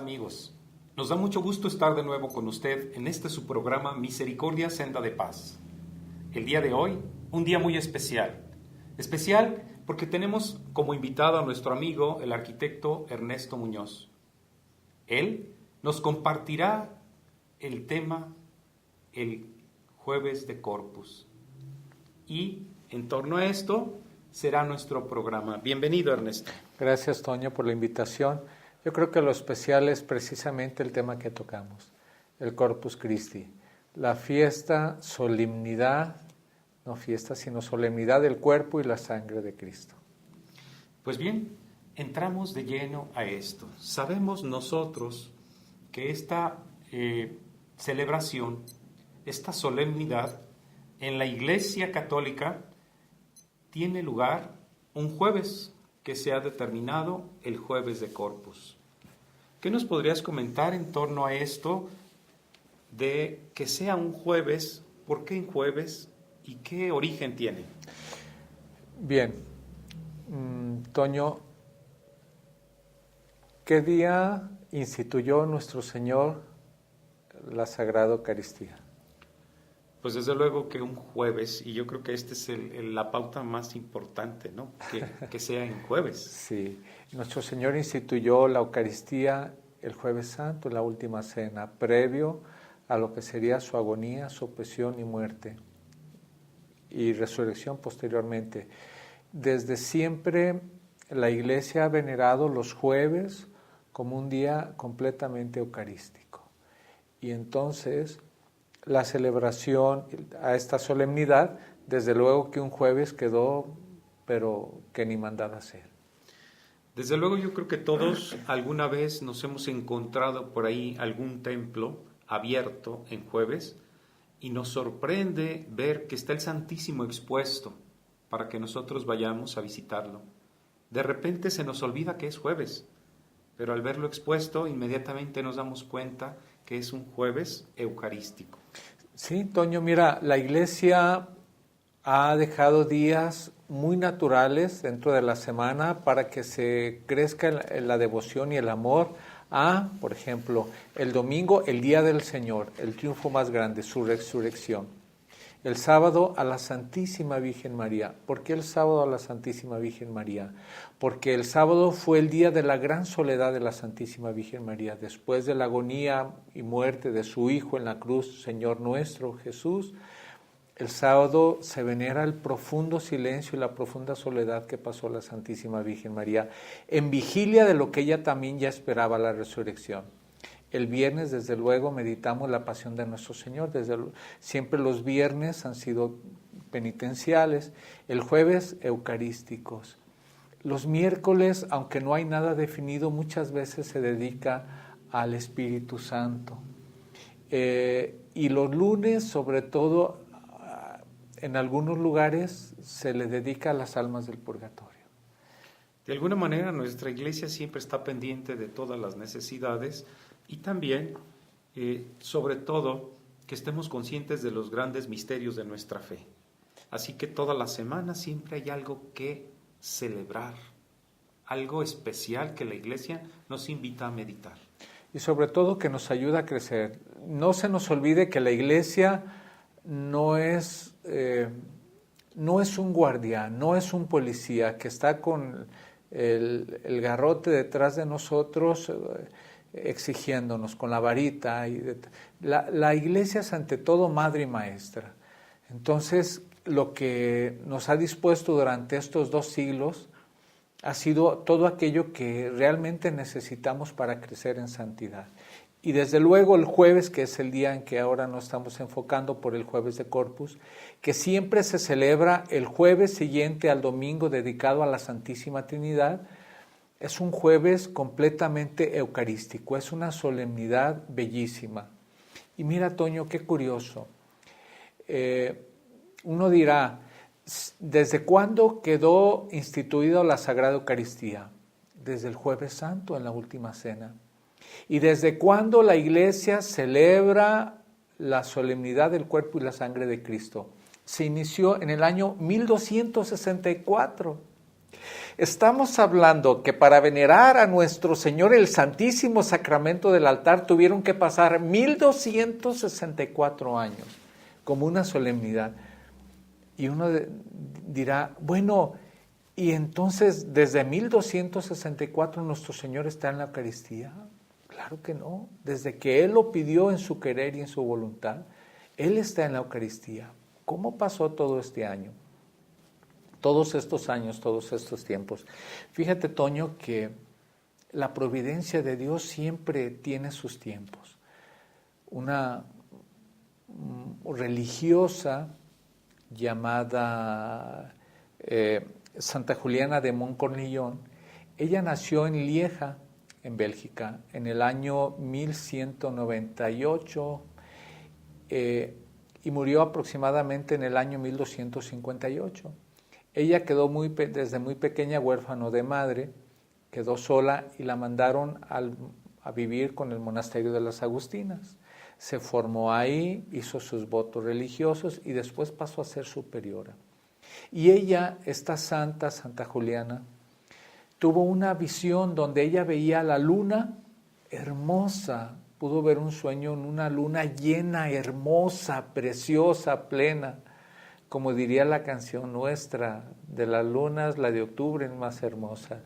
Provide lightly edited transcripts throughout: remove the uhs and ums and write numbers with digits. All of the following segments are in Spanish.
amigos? Nos da mucho gusto estar de nuevo con usted en este su programa Misericordia Senda de Paz. El día de hoy, un día muy especial. Especial porque tenemos como invitado a nuestro amigo, el arquitecto Ernesto Muñoz. Él nos compartirá el tema el jueves de Corpus. Y en torno a esto será nuestro programa. Bienvenido, Ernesto. Gracias, Toño, por la invitación. Yo creo que lo especial es precisamente el tema que tocamos, el Corpus Christi, la fiesta, solemnidad, no fiesta, sino solemnidad del cuerpo y la sangre de Cristo. Pues bien, entramos de lleno a esto. Sabemos nosotros que esta celebración, esta solemnidad en la Iglesia Católica tiene lugar un jueves que se ha determinado el jueves de Corpus. ¿Qué nos podrías comentar en torno a esto de que sea un jueves? ¿Por qué en jueves? ¿Y qué origen tiene? Bien, Toño, ¿qué día instituyó nuestro Señor la Sagrada Eucaristía? Pues desde luego que un jueves, y yo creo que esta es la pauta más importante, ¿no? Que sea en jueves. Sí, nuestro Señor instituyó la Eucaristía el Jueves Santo, la última cena, previo a lo que sería su agonía, su presión y muerte, y resurrección posteriormente. Desde siempre la Iglesia ha venerado los jueves como un día completamente eucarístico. Y entonces la celebración a esta solemnidad, desde luego que un jueves quedó, pero que ni mandado a hacer. Desde luego yo creo que todos alguna vez nos hemos encontrado por ahí algún templo abierto en jueves y nos sorprende ver que está el Santísimo expuesto para que nosotros vayamos a visitarlo. De repente se nos olvida que es jueves, pero al verlo expuesto inmediatamente nos damos cuenta que es un jueves eucarístico. Sí, Toño, mira, la Iglesia ha dejado días muy naturales dentro de la semana para que se crezca en la devoción y el amor a, por ejemplo, el domingo, el Día del Señor, el triunfo más grande, su resurrección. El sábado a la Santísima Virgen María. ¿Por qué el sábado a la Santísima Virgen María? Porque el sábado fue el día de la gran soledad de la Santísima Virgen María. Después de la agonía y muerte de su Hijo en la cruz, Señor nuestro Jesús, el sábado se venera el profundo silencio y la profunda soledad que pasó la Santísima Virgen María en vigilia de lo que ella también ya esperaba, la resurrección. El viernes, desde luego, meditamos la pasión de nuestro Señor. Siempre los viernes han sido penitenciales, el jueves eucarísticos. Los miércoles, aunque no hay nada definido, muchas veces se dedica al Espíritu Santo. Y los lunes, sobre todo, en algunos lugares se le dedica a las almas del purgatorio. De alguna manera nuestra iglesia siempre está pendiente de todas las necesidades y también, sobre todo, que estemos conscientes de los grandes misterios de nuestra fe. Así que toda la semana siempre hay algo que celebrar, algo especial que la iglesia nos invita a meditar. Y sobre todo que nos ayuda a crecer. No se nos olvide que la iglesia no es un guardián, no es un policía que está con el garrote detrás de nosotros exigiéndonos con la varita. La iglesia es ante todo madre y maestra. Entonces, lo que nos ha dispuesto durante estos 2 siglos ha sido todo aquello que realmente necesitamos para crecer en santidad. Y desde luego el jueves, que es el día en que ahora nos estamos enfocando por el jueves de Corpus, que siempre se celebra el jueves siguiente al domingo dedicado a la Santísima Trinidad, es un jueves completamente eucarístico, es una solemnidad bellísima. Y mira, Toño, qué curioso. Uno dirá, ¿desde cuándo quedó instituida la Sagrada Eucaristía? Desde el Jueves Santo, en la Última Cena. ¿Y desde cuándo la Iglesia celebra la solemnidad del cuerpo y la sangre de Cristo? Se inició en el año 1264. Estamos hablando que para venerar a nuestro Señor el Santísimo Sacramento del altar tuvieron que pasar 1264 años como una solemnidad. Y uno dirá, bueno, y entonces desde 1264 nuestro Señor está en la Eucaristía. Claro que no. Desde que Él lo pidió en su querer y en su voluntad, Él está en la Eucaristía. ¿Cómo pasó todo este año? Todos estos años, todos estos tiempos. Fíjate, Toño, que la providencia de Dios siempre tiene sus tiempos. Una religiosa llamada Santa Juliana de Montcornillon, ella nació en Lieja, en Bélgica, en el año 1198 y murió aproximadamente en el año 1258. Ella quedó desde muy pequeña huérfano de madre, quedó sola y la mandaron a vivir con el monasterio de las Agustinas. Se formó ahí, hizo sus votos religiosos y después pasó a ser superiora. Y ella, esta santa, Santa Juliana, tuvo una visión donde ella veía la luna hermosa, pudo ver un sueño en una luna llena, hermosa, preciosa, plena. Como diría la canción nuestra, de las lunas, la de octubre es más hermosa,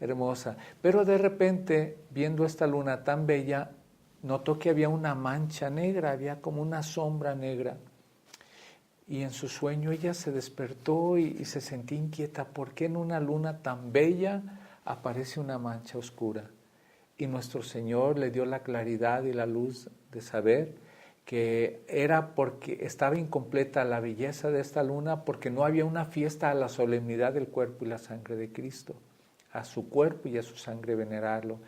hermosa. Pero de repente, viendo esta luna tan bella, notó que había una mancha negra, había como una sombra negra. Y en su sueño ella se despertó y se sentía inquieta. ¿Por qué en una luna tan bella aparece una mancha oscura? Y nuestro Señor le dio la claridad y la luz de saber que era porque estaba incompleta la belleza de esta luna, porque no había una fiesta a la solemnidad del cuerpo y la sangre de Cristo, a su cuerpo y a su sangre venerarlo.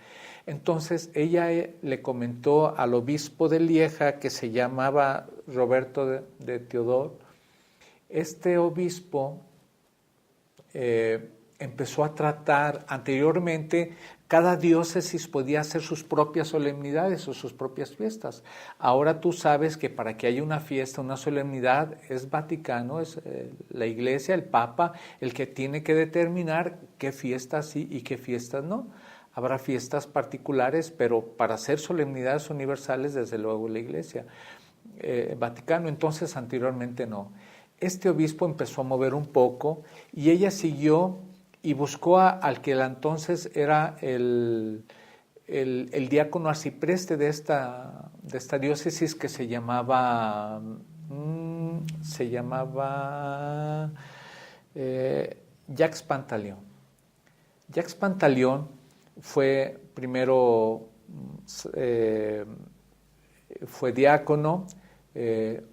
Entonces ella le comentó al obispo de Lieja, que se llamaba Roberto de Teodor. Este obispo empezó a tratar anteriormente. Cada diócesis podía hacer sus propias solemnidades o sus propias fiestas. Ahora tú sabes que para que haya una fiesta, una solemnidad, es Vaticano, es la Iglesia, el Papa, el que tiene que determinar qué fiestas sí y qué fiestas no. Habrá fiestas particulares, pero para hacer solemnidades universales, desde luego la Iglesia. Vaticano, entonces anteriormente no. Este obispo empezó a mover un poco y ella siguió y buscó al que entonces era el diácono arcipreste de esta diócesis, que se llamaba Jacques Pantaleón. Jacques Pantaleón fue primero fue diácono,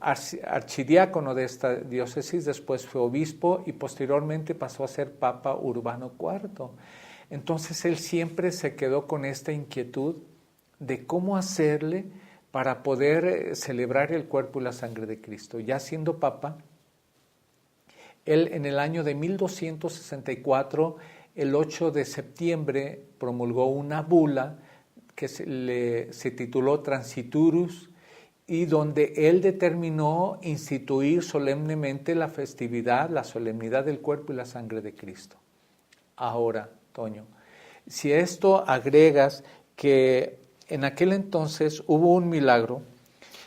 archidiácono de esta diócesis, después fue obispo y posteriormente pasó a ser Papa Urbano IV. Entonces él siempre se quedó con esta inquietud de cómo hacerle para poder celebrar el cuerpo y la sangre de Cristo. Ya siendo Papa, él en el año de 1264, el 8 de septiembre, promulgó una bula que se tituló Transiturus, y donde él determinó instituir solemnemente la festividad, la solemnidad del cuerpo y la sangre de Cristo. Ahora, Toño, si a esto agregas que en aquel entonces hubo un milagro.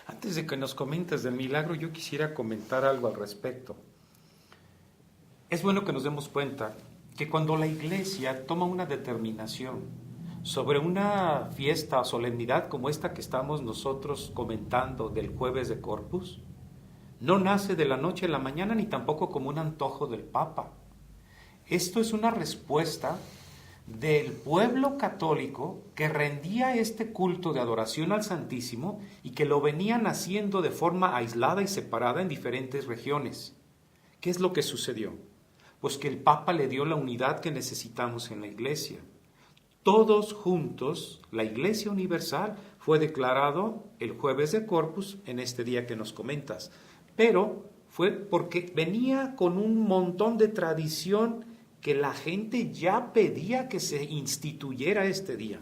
Antes de que nos comentes del milagro, yo quisiera comentar algo al respecto. Es bueno que nos demos cuenta que cuando la Iglesia toma una determinación sobre una fiesta o solemnidad como esta que estamos nosotros comentando del Jueves de Corpus, no nace de la noche a la mañana ni tampoco como un antojo del Papa. Esto es una respuesta del pueblo católico que rendía este culto de adoración al Santísimo y que lo venían haciendo de forma aislada y separada en diferentes regiones. ¿Qué es lo que sucedió? Pues que el Papa le dio la unidad que necesitamos en la Iglesia. Todos juntos, la Iglesia Universal fue declarado el Jueves de Corpus en este día que nos comentas. Pero fue porque venía con un montón de tradición que la gente ya pedía que se instituyera este día.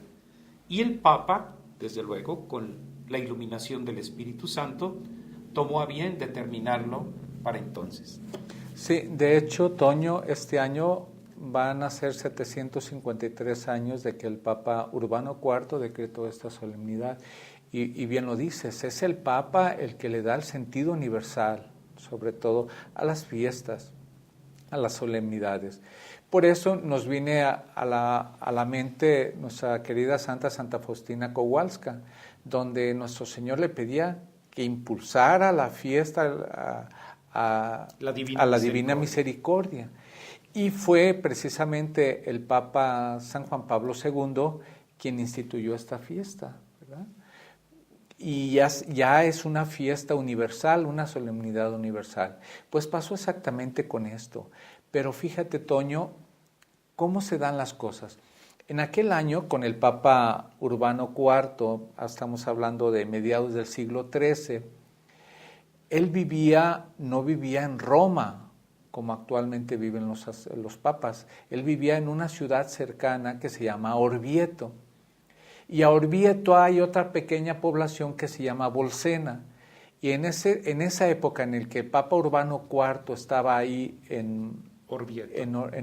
Y el Papa, desde luego, con la iluminación del Espíritu Santo, tomó a bien determinarlo para entonces. Sí, de hecho, Toño, este año van a ser 753 años de que el Papa Urbano IV decretó esta solemnidad. Y bien lo dices, es el Papa el que le da el sentido universal, sobre todo a las fiestas, a las solemnidades. Por eso nos viene a la mente nuestra querida Santa Faustina Kowalska, donde nuestro Señor le pedía que impulsara la fiesta a la Divina Misericordia. Y fue precisamente el Papa San Juan Pablo II quien instituyó esta fiesta, ¿verdad? Y ya es una fiesta universal, una solemnidad universal. Pues pasó exactamente con esto. Pero fíjate, Toño, cómo se dan las cosas. En aquel año, con el Papa Urbano IV, estamos hablando de mediados del siglo XIII, él no vivía en Roma, como actualmente viven los papas. Él vivía en una ciudad cercana que se llama Orvieto. Y a Orvieto hay otra pequeña población que se llama Bolsena. Y en esa época en el que el Papa Urbano IV estaba ahí en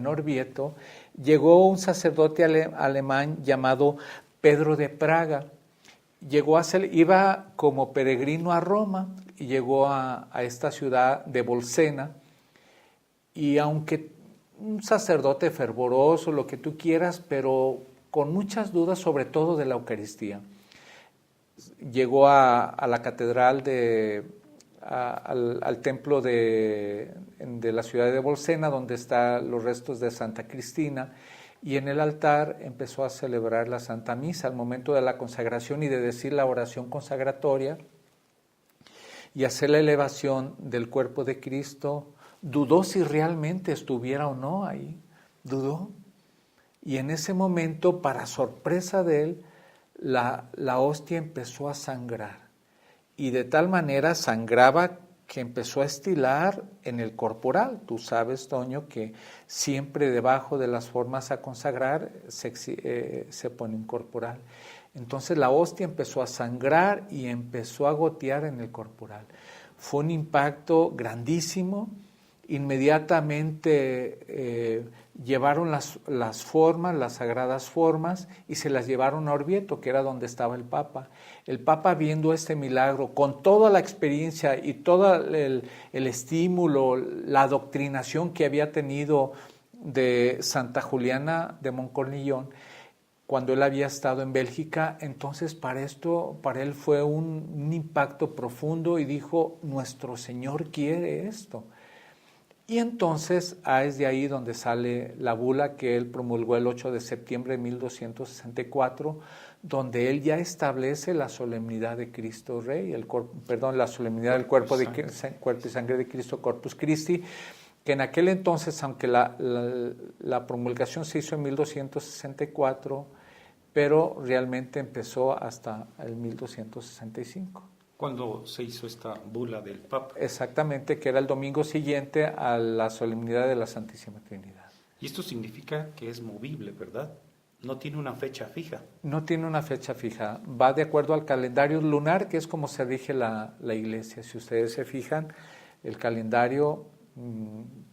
Orvieto, llegó un sacerdote alemán llamado Pedro de Praga. Iba como peregrino a Roma y llegó a esta ciudad de Bolsena. Y aunque un sacerdote fervoroso, lo que tú quieras, pero con muchas dudas, sobre todo de la Eucaristía. Llegó a la catedral al templo de la ciudad de Bolsena, donde están los restos de Santa Cristina, y en el altar empezó a celebrar la Santa Misa al momento de la consagración y de decir la oración consagratoria y hacer la elevación del cuerpo de Cristo. Dudó si realmente estuviera o no ahí, dudó. Y en ese momento, para sorpresa de él, la hostia empezó a sangrar. Y de tal manera sangraba que empezó a estilar en el corporal. Tú sabes, Toño, que siempre debajo de las formas a consagrar se pone un corporal. Entonces la hostia empezó a sangrar y empezó a gotear en el corporal. Fue un impacto grandísimo. Inmediatamente llevaron las formas, las sagradas formas, y se las llevaron a Orvieto, que era donde estaba el Papa. El Papa, viendo este milagro, con toda la experiencia y todo el estímulo, la adoctrinación que había tenido de Santa Juliana de Moncornillón, cuando él había estado en Bélgica, entonces para él fue un impacto profundo y dijo, nuestro Señor quiere esto. Y entonces es de ahí donde sale la bula que él promulgó el 8 de septiembre de 1264, donde él ya establece la solemnidad de Cristo Rey, la solemnidad del cuerpo y sangre de Cristo, Corpus Christi, que en aquel entonces, aunque la promulgación se hizo en 1264, pero realmente empezó hasta el 1265. Cuando se hizo esta bula del Papa. Exactamente, que era el domingo siguiente a la solemnidad de la Santísima Trinidad. Y esto significa que es movible, ¿verdad? No tiene una fecha fija. No tiene una fecha fija, va de acuerdo al calendario lunar, que es como se rige la Iglesia. Si ustedes se fijan, el calendario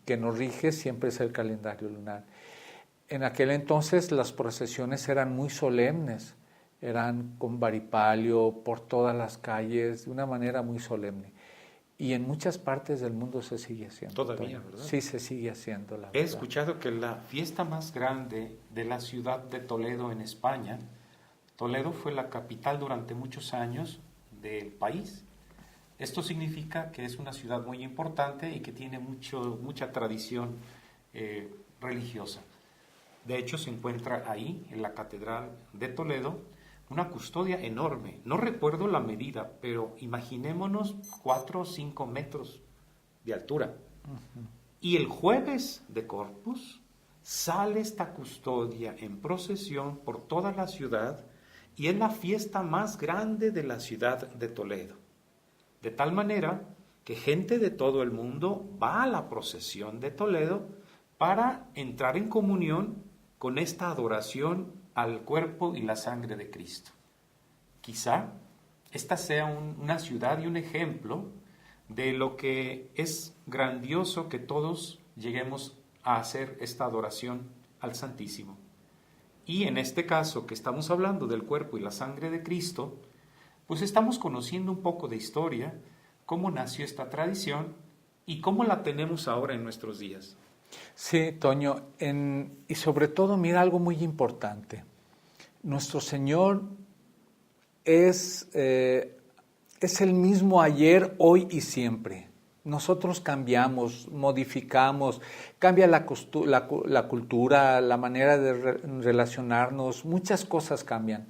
que nos rige siempre es el calendario lunar. En aquel entonces las procesiones eran muy solemnes, eran con varipalio por todas las calles, de una manera muy solemne. Y en muchas partes del mundo se sigue haciendo. Todavía, ¿verdad? Sí, se sigue haciendo, la verdad. He escuchado que la fiesta más grande de la ciudad de Toledo en España, Toledo fue la capital durante muchos años del país. Esto significa que es una ciudad muy importante y que tiene mucha tradición religiosa. De hecho, se encuentra ahí, en la Catedral de Toledo, una custodia enorme. No recuerdo la medida, pero imaginémonos 4 o 5 metros de altura. Uh-huh. Y el jueves de Corpus sale esta custodia en procesión por toda la ciudad y es la fiesta más grande de la ciudad de Toledo. De tal manera que gente de todo el mundo va a la procesión de Toledo para entrar en comunión con esta adoración al cuerpo y la sangre de Cristo. Quizá esta sea una ciudad y un ejemplo de lo que es grandioso que todos lleguemos a hacer esta adoración al Santísimo. Y en este caso que estamos hablando del cuerpo y la sangre de Cristo, pues estamos conociendo un poco de historia, cómo nació esta tradición y cómo la tenemos ahora en nuestros días. Sí, Toño, y sobre todo, mira algo muy importante. Nuestro Señor es el mismo ayer, hoy y siempre. Nosotros cambiamos, modificamos, cambia la cultura, la manera de relacionarnos, muchas cosas cambian,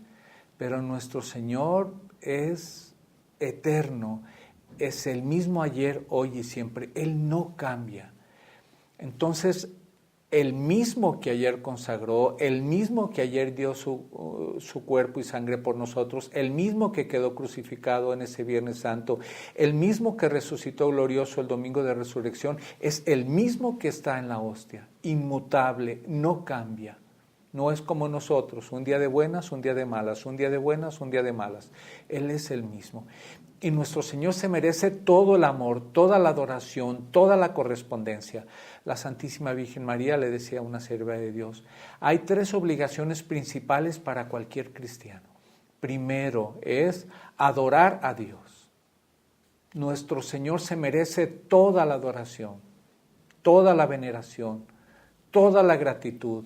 pero nuestro Señor es eterno, es el mismo ayer, hoy y siempre. Él no cambia. Entonces, el mismo que ayer consagró, el mismo que ayer dio su cuerpo y sangre por nosotros, el mismo que quedó crucificado en ese Viernes Santo, el mismo que resucitó glorioso el domingo de resurrección, es el mismo que está en la hostia, inmutable, no cambia. No es como nosotros, un día de buenas, un día de malas, un día de buenas, un día de malas. Él es el mismo. Y nuestro Señor se merece todo el amor, toda la adoración, toda la correspondencia. La Santísima Virgen María le decía a una sierva de Dios, hay 3 obligaciones principales para cualquier cristiano. Primero es adorar a Dios. Nuestro Señor se merece toda la adoración, toda la veneración, toda la gratitud.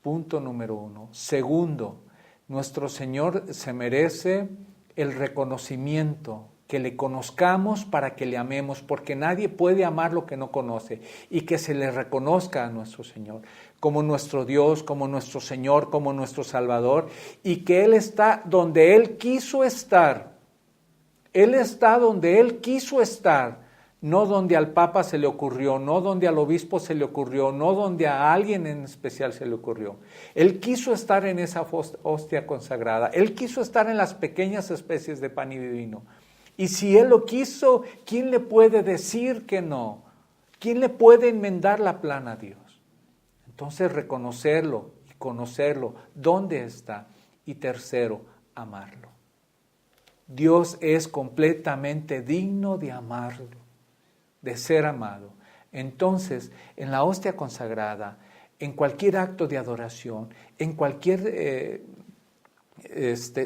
Punto número 1. Segundo, nuestro Señor se merece el reconocimiento, que le conozcamos para que le amemos, porque nadie puede amar lo que no conoce, y que se le reconozca a nuestro Señor como nuestro Dios, como nuestro Señor, como nuestro Salvador, y que Él está donde Él quiso estar. Él está donde Él quiso estar, no donde al Papa se le ocurrió, no donde al obispo se le ocurrió, no donde a alguien en especial se le ocurrió. Él quiso estar en esa hostia consagrada, Él quiso estar en las pequeñas especies de pan y vino. Y si Él lo quiso, ¿quién le puede decir que no? ¿Quién le puede enmendar la plana a Dios? Entonces reconocerlo y conocerlo, ¿dónde está? Y tercero, amarlo. Dios es completamente digno de amarlo, de ser amado. Entonces, en la hostia consagrada, en cualquier acto de adoración, en cualquier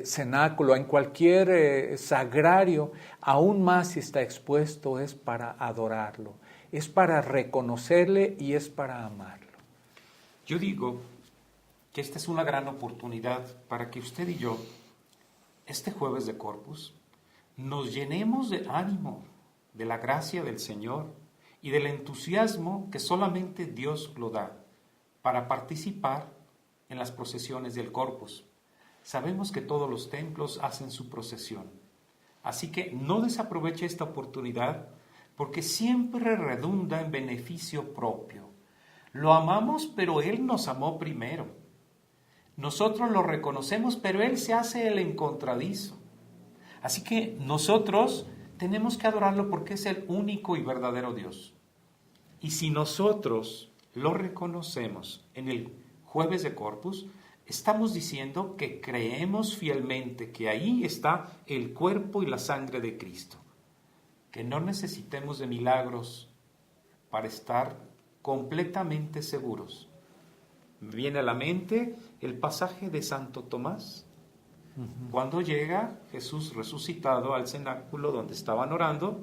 cenáculo, en cualquier sagrario, aún más si está expuesto, es para adorarlo, es para reconocerle y es para amarlo. Yo digo que esta es una gran oportunidad para que usted y yo, este jueves de Corpus, nos llenemos de ánimo, de la gracia del Señor y del entusiasmo que solamente Dios lo da para participar en las procesiones del Corpus. Sabemos que todos los templos hacen su procesión, así que no desaproveche esta oportunidad porque siempre redunda en beneficio propio. Lo amamos, pero Él nos amó primero. Nosotros lo reconocemos, pero Él se hace el encontradizo. Así que nosotros tenemos que adorarlo porque es el único y verdadero Dios. Y si nosotros lo reconocemos en el jueves de Corpus, estamos diciendo que creemos fielmente que ahí está el cuerpo y la sangre de Cristo. Que no necesitemos de milagros para estar completamente seguros. Me viene a la mente el pasaje de Santo Tomás, cuando llega Jesús resucitado al cenáculo donde estaban orando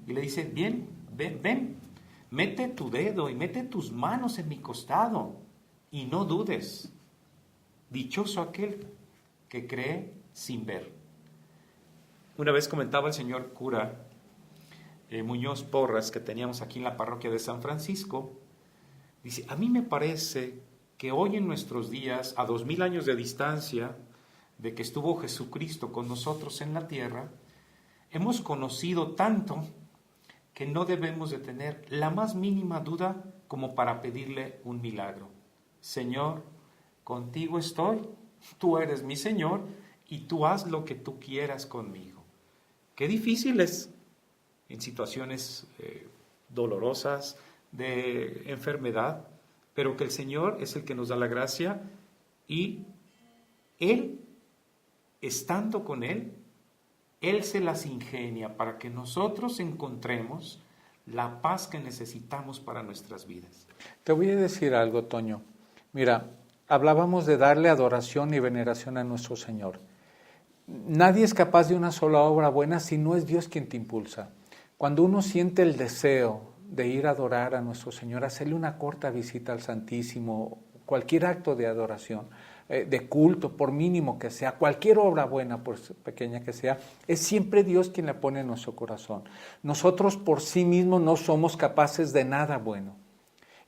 y le dice, ven, mete tu dedo y mete tus manos en mi costado y no dudes. Dichoso aquel que cree sin ver. Una vez comentaba el señor cura Muñoz Porras, que teníamos aquí en la parroquia de San Francisco, dice, a mí me parece que hoy en nuestros días, a 2000 años de distancia de que estuvo Jesucristo con nosotros en la tierra, hemos conocido tanto que no debemos de tener la más mínima duda como para pedirle un milagro. Señor, contigo estoy, tú eres mi Señor y tú haz lo que tú quieras conmigo. Qué difícil es en situaciones dolorosas, de enfermedad, pero que el Señor es el que nos da la gracia y Él, estando con Él se las ingenia para que nosotros encontremos la paz que necesitamos para nuestras vidas. Te voy a decir algo, Toño. Mira, hablábamos de darle adoración y veneración a nuestro Señor. Nadie es capaz de una sola obra buena si no es Dios quien te impulsa. Cuando uno siente el deseo de ir a adorar a nuestro Señor, hacerle una corta visita al Santísimo, cualquier acto de adoración, de culto, por mínimo que sea, cualquier obra buena, por pequeña que sea, es siempre Dios quien la pone en nuestro corazón. Nosotros por sí mismos no somos capaces de nada bueno.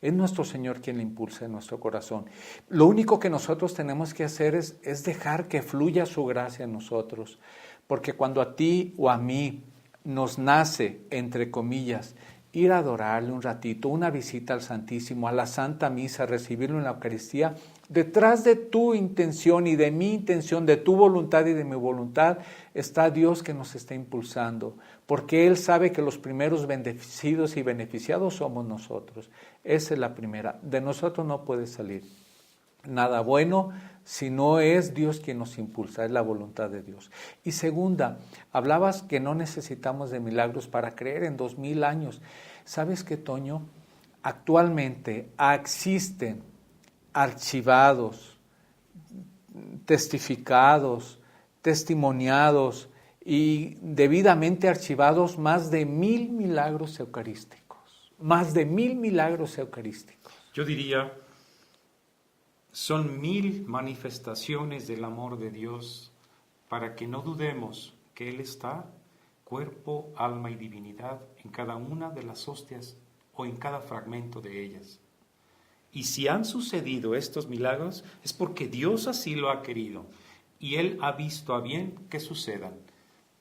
Es nuestro Señor quien le impulsa en nuestro corazón. Lo único que nosotros tenemos que hacer es dejar que fluya su gracia en nosotros. Porque cuando a ti o a mí nos nace, entre comillas, ir a adorarle un ratito, una visita al Santísimo, a la Santa Misa, recibirlo en la Eucaristía, detrás de tu intención y de mi intención, de tu voluntad y de mi voluntad, está Dios que nos está impulsando, porque Él sabe que los primeros bendecidos y beneficiados somos nosotros. Esa es la primera. De nosotros no puede salir nada bueno si no es Dios quien nos impulsa, es la voluntad de Dios. Y segunda, hablabas que no necesitamos de milagros para creer en 2000 años. ¿Sabes qué, Toño? Actualmente existen archivados, testificados, testimoniados y debidamente archivados más de 1000 milagros eucarísticos. Más de 1000 milagros eucarísticos. Yo diría, son 1000 manifestaciones del amor de Dios para que no dudemos que Él está, cuerpo, alma y divinidad, en cada una de las hostias o en cada fragmento de ellas. Y si han sucedido estos milagros es porque Dios así lo ha querido y Él ha visto a bien que sucedan.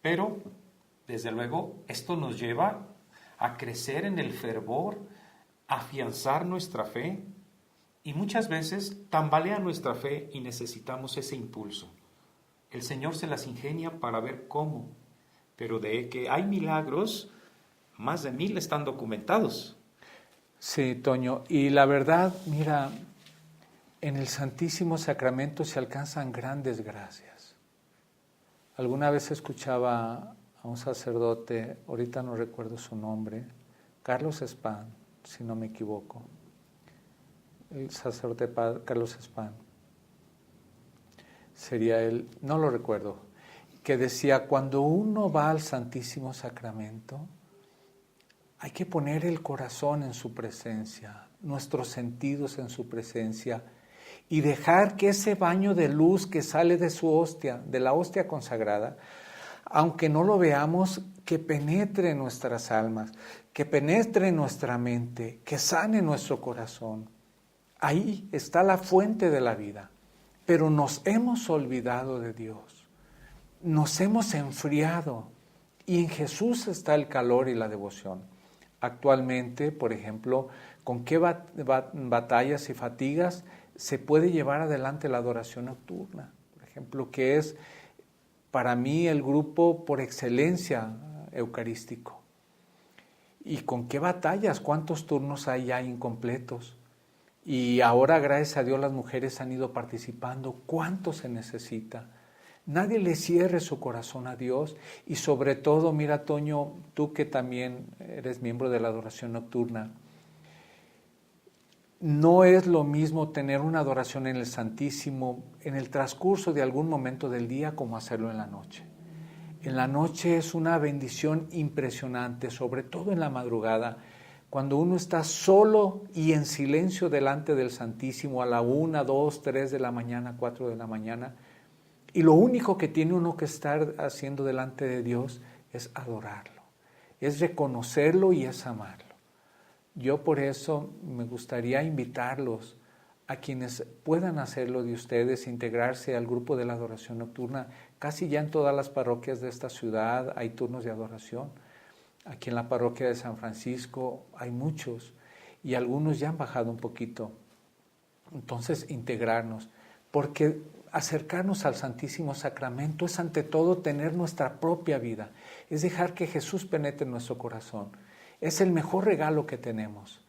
Pero, desde luego, esto nos lleva a crecer en el fervor, a afianzar nuestra fe, y muchas veces tambalea nuestra fe y necesitamos ese impulso. El Señor se las ingenia para ver cómo, pero de que hay milagros, más de 1000 están documentados. Sí, Toño, y la verdad, mira, en el Santísimo Sacramento se alcanzan grandes gracias. Alguna vez escuchaba a un sacerdote, ahorita no recuerdo su nombre, Carlos Spahn, si no me equivoco, el sacerdote Carlos Spahn, sería él, no lo recuerdo, que decía, cuando uno va al Santísimo Sacramento, hay que poner el corazón en su presencia, nuestros sentidos en su presencia, y dejar que ese baño de luz que sale de su hostia, de la hostia consagrada, aunque no lo veamos, que penetre en nuestras almas, que penetre en nuestra mente, que sane nuestro corazón. Ahí está la fuente de la vida, pero nos hemos olvidado de Dios, nos hemos enfriado, y en Jesús está el calor y la devoción. Actualmente, por ejemplo, ¿con qué batallas y fatigas se puede llevar adelante la adoración nocturna? Por ejemplo, que es para mí el grupo por excelencia eucarístico. ¿Y con qué batallas? ¿Cuántos turnos hay ya incompletos? Y ahora, gracias a Dios, las mujeres han ido participando. ¿Cuánto se necesita? Nadie le cierre su corazón a Dios, y sobre todo, mira, Toño, tú que también eres miembro de la adoración nocturna, no es lo mismo tener una adoración en el Santísimo en el transcurso de algún momento del día como hacerlo en la noche. En la noche es una bendición impresionante, sobre todo en la madrugada, cuando uno está solo y en silencio delante del Santísimo a la 1, 2, 3 de la mañana, 4 de la mañana, y lo único que tiene uno que estar haciendo delante de Dios es adorarlo, es reconocerlo y es amarlo. Yo por eso me gustaría invitarlos a quienes puedan hacerlo de ustedes, integrarse al grupo de la adoración nocturna. Casi ya en todas las parroquias de esta ciudad hay turnos de adoración. Aquí en la parroquia de San Francisco hay muchos y algunos ya han bajado un poquito. Entonces, integrarnos, porque acercarnos al Santísimo Sacramento es ante todo tener nuestra propia vida, es dejar que Jesús penetre en nuestro corazón. Es el mejor regalo que tenemos.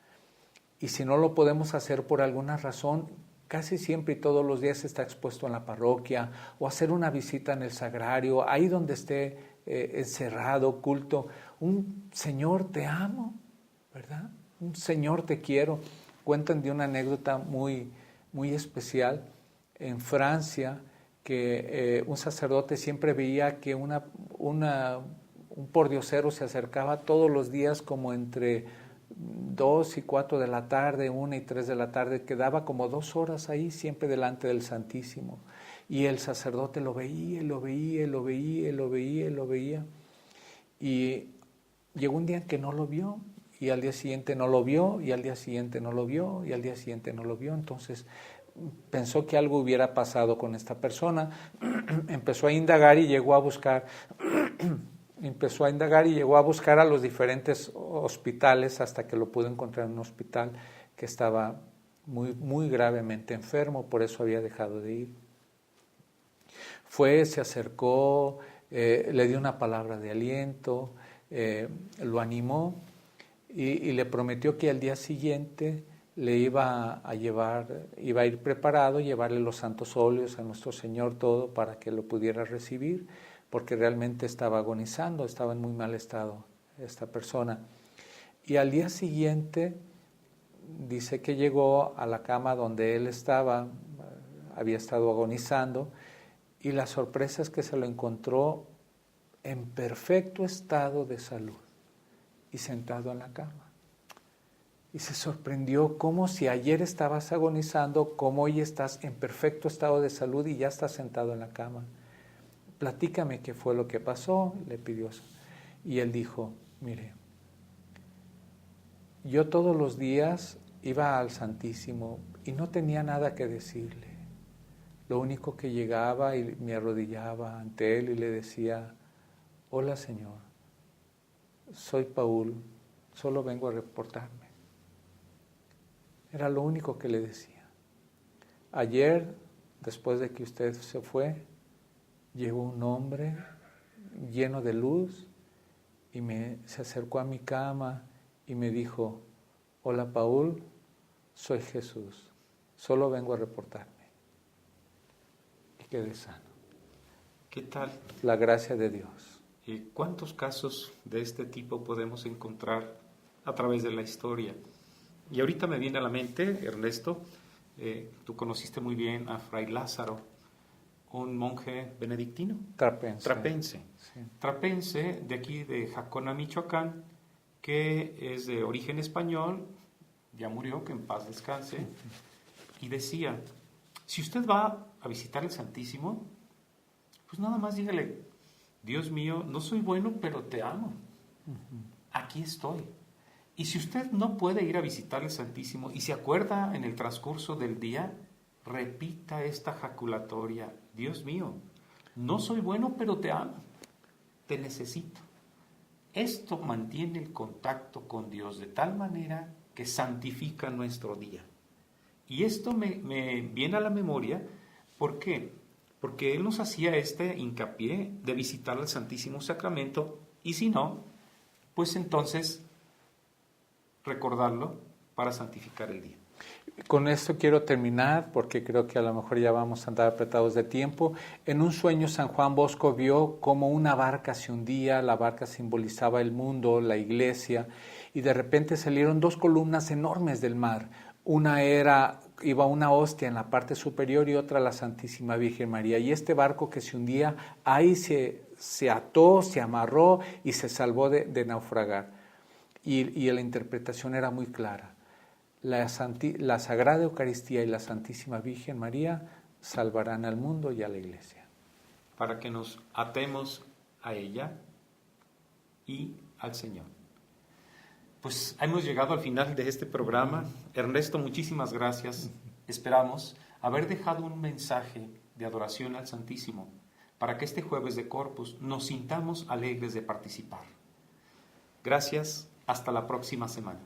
Y si no lo podemos hacer por alguna razón, casi siempre y todos los días está expuesto en la parroquia o hacer una visita en el sagrario, ahí donde esté encerrado, culto. Un Señor, te amo, ¿verdad? Un Señor, te quiero. Cuentan de una anécdota muy, muy especial en Francia, que un sacerdote siempre veía que un pordiosero se acercaba todos los días como entre 2 y 4 de la tarde, 1 y 3 de la tarde, quedaba como 2 horas ahí siempre delante del Santísimo. Y el sacerdote lo veía, lo veía, lo veía, lo veía, lo veía. Y llegó un día en que no lo vio, y al día siguiente no lo vio, y al día siguiente no lo vio, y al día siguiente no lo vio. Entonces pensó que algo hubiera pasado con esta persona, empezó a indagar y llegó a buscar a los diferentes hospitales hasta que lo pudo encontrar en un hospital que estaba muy, muy gravemente enfermo, por eso había dejado de ir. Fue, se acercó, le dio una palabra de aliento, lo animó y le prometió que al día siguiente le iba a ir preparado, llevarle los santos óleos a nuestro Señor, todo para que lo pudiera recibir, porque realmente estaba agonizando, estaba en muy mal estado esta persona. Y al día siguiente dice que llegó a la cama donde él estaba, había estado agonizando, y la sorpresa es que se lo encontró en perfecto estado de salud y sentado en la cama. Y se sorprendió, como si ayer estabas agonizando, como hoy estás en perfecto estado de salud y ya estás sentado en la cama. Platícame qué fue lo que pasó, le pidió. Y él dijo, mire, yo todos los días iba al Santísimo y no tenía nada que decirle. Lo único que llegaba y me arrodillaba ante él y le decía, hola Señor, soy Paul, solo vengo a reportarme. Era lo único que le decía. Ayer, después de que usted se fue, llegó un hombre lleno de luz y se acercó a mi cama y me dijo, hola Paul, soy Jesús, solo vengo a reportarme. Y quedé sano. ¿Qué tal? La gracia de Dios. ¿Cuántos casos de este tipo podemos encontrar a través de la historia? Y ahorita me viene a la mente, Ernesto, tú conociste muy bien a Fray Lázaro, un monje benedictino. Trapense. Sí. Trapense, de aquí de Jacona, Michoacán, que es de origen español, ya murió, que en paz descanse, y decía, si usted va a visitar el Santísimo, pues nada más dígale, Dios mío, no soy bueno, pero te amo. Aquí estoy. Y si usted no puede ir a visitar el Santísimo y se acuerda en el transcurso del día, repita esta jaculatoria. Dios mío, no soy bueno, pero te amo. Te necesito. Esto mantiene el contacto con Dios de tal manera que santifica nuestro día. Y esto me viene a la memoria, ¿por qué? Porque Él nos hacía este hincapié de visitar el Santísimo Sacramento, y si no, pues entonces recordarlo para santificar el día. Con esto quiero terminar, porque creo que a lo mejor ya vamos a andar apretados de tiempo. En un sueño San Juan Bosco vio como una barca se hundía, la barca simbolizaba el mundo, la iglesia, y de repente salieron 2 columnas enormes del mar. Una iba una hostia en la parte superior y otra la Santísima Virgen María. Y este barco que se hundía, ahí se ató, se amarró y se salvó de naufragar. Y la interpretación era muy clara. La Sagrada Eucaristía y la Santísima Virgen María salvarán al mundo y a la Iglesia. Para que nos atemos a ella y al Señor. Pues hemos llegado al final de este programa. Ernesto, muchísimas gracias. Esperamos haber dejado un mensaje de adoración al Santísimo para que este jueves de Corpus nos sintamos alegres de participar. Gracias, hasta la próxima semana.